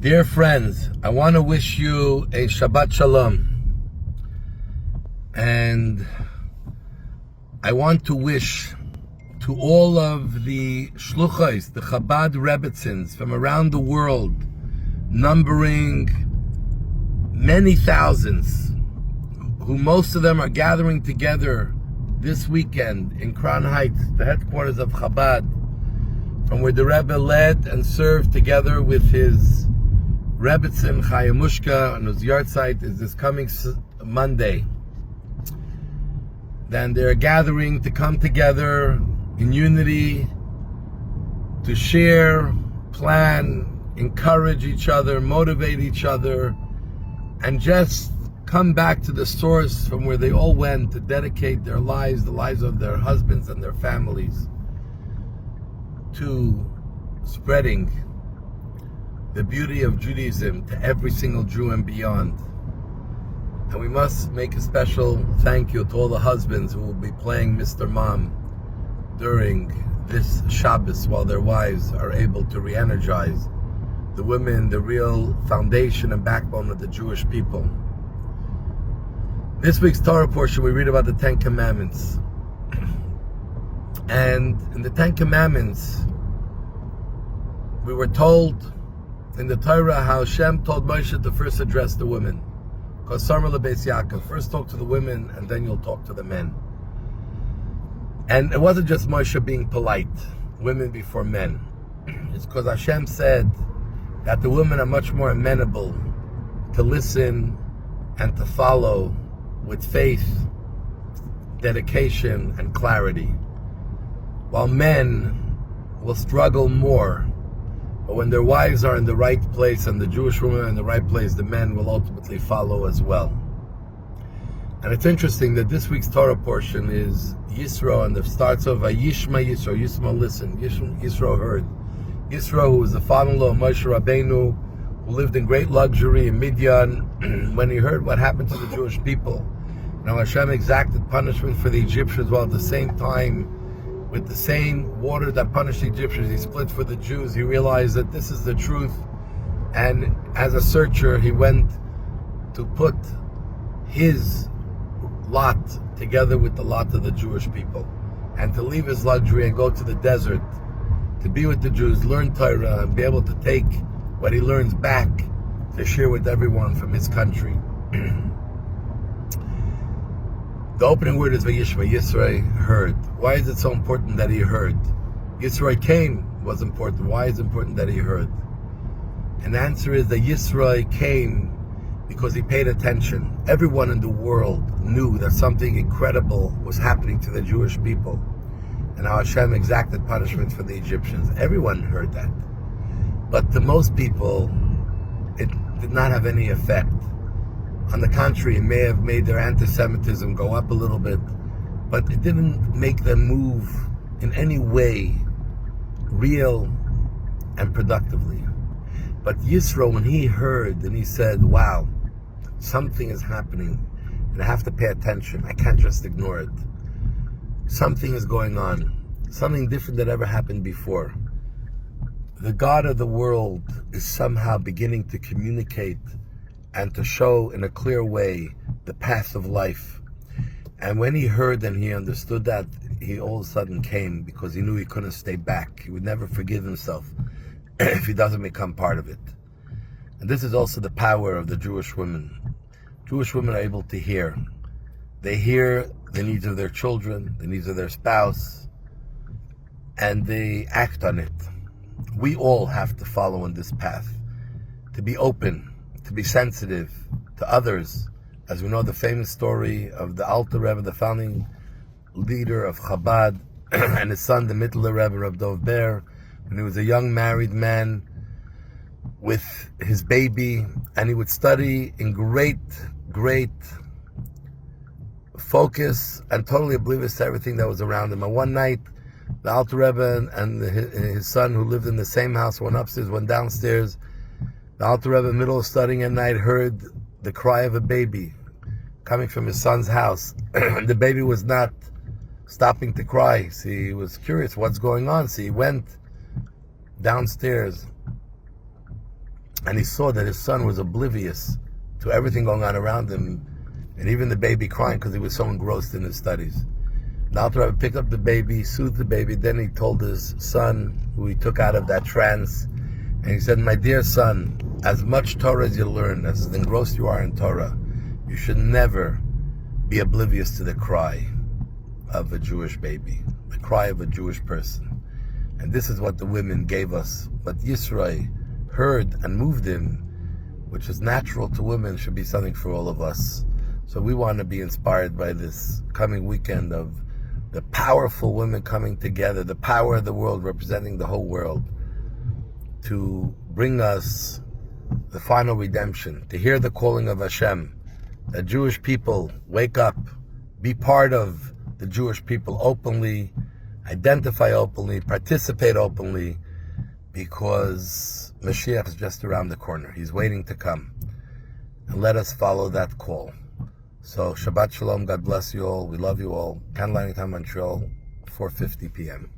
Dear friends, I want to wish you a Shabbat Shalom. And I want to wish to all of the Shluchos, the Chabad Rebbetzins from around the world, numbering many thousands, who most of them are gathering together this weekend in Crown Heights, the headquarters of Chabad, from where the Rebbe led and served together with his Rebbetzin Chayamushka, and whose yahrzeit is this coming Monday. Then they're gathering to come together in unity, to share, plan, encourage each other, motivate each other, and just come back to the source from where they all went to dedicate their lives, the lives of their husbands and their families, to spreading the beauty of Judaism to every single Jew and beyond. And we must make a special thank you to all the husbands who will be playing Mr. Mom during this Shabbos while their wives are able to re-energize the women, the real foundation and backbone of the Jewish people. This week's Torah portion, we read about the Ten Commandments. And in the Ten Commandments, we were told in the Torah how Hashem told Moshe to first address the women. Because first talk to the women and then you'll talk to the men. And it wasn't just Moshe being polite, women before men. It's because Hashem said that the women are much more amenable to listen and to follow with faith, dedication, and clarity, while men will struggle more. But when their wives are in the right place and the Jewish women are in the right place, the men will ultimately follow as well. And it's interesting that this week's Torah portion is Yitro, and it starts off by Yishma Yitro. Yishma listened. Yitro heard. Yitro, who was the father-in-law of Moshe Rabbeinu, who lived in great luxury in Midian, when he heard what happened to the Jewish people. Now Hashem exacted punishment for the Egyptians, while at the same time, with the same water that punished the Egyptians, he split for the Jews. He realized that this is the truth. And as a searcher, he went to put his lot together with the lot of the Jewish people, and to leave his luxury and go to the desert to be with the Jews, learn Torah, and be able to take what he learns back to share with everyone from his country. The opening word is Vayishma. Yisro heard. Why is it so important that he heard? Yisro came was important. Why is it important that he heard? And the answer is that Yisro came because he paid attention. Everyone in the world knew that something incredible was happening to the Jewish people, and how Hashem exacted punishment for the Egyptians. Everyone heard that. But to most people, it did not have any effect. On the contrary, it may have made their anti-Semitism go up a little bit, but it didn't make them move in any way real and productively. But Yisro, when he heard and he said, wow, something is happening and I have to pay attention, I can't just ignore it. Something is going on, something different than ever happened before. The God of the world is somehow beginning to communicate and to show in a clear way the path of life. And when he heard and he understood that, he all of a sudden came, because he knew he couldn't stay back. He would never forgive himself if he doesn't become part of it. And this is also the power of the Jewish women. Jewish women are able to hear. They hear the needs of their children, the needs of their spouse, and they act on it. We all have to follow in this path, to be open, to be sensitive to others. As we know the famous story of the Alter Rebbe, the founding leader of Chabad, and his son, the Mittler Rebbe, Reb Dov Ber, when he was a young married man with his baby, and he would study in great focus and totally oblivious to everything that was around him. And one night, the Alter Rebbe and his son, who lived in the same house, went upstairs, went downstairs. The Alter Rebbe, in the middle of studying at night, heard the cry of a baby coming from his son's house. The baby was not stopping to cry. So he was curious what's going on. So he went downstairs And he saw that his son was oblivious to everything going on around him, and even the baby crying because he was so engrossed in his studies. Now the Rebbe picked up the baby, soothed the baby, then he told his son, who he took out of that trance, and he said, my dear son, as much Torah as you learn, as engrossed you are in Torah, you should never be oblivious to the cry of a Jewish baby, the cry of a Jewish person. And this is what the women gave us. What Yisro heard and moved him, which is natural to women, should be something for all of us. So we want to be inspired by this coming weekend of the powerful women coming together, the power of the world representing the whole world, to bring us the final redemption, to hear the calling of Hashem, that Jewish people wake up, be part of the Jewish people openly, identify openly, participate openly, because Mashiach is just around the corner. He's waiting to come. And let us follow that call. So Shabbat Shalom, God bless you all. We love you all. Candlelighting time, Montreal, 4:50 p.m.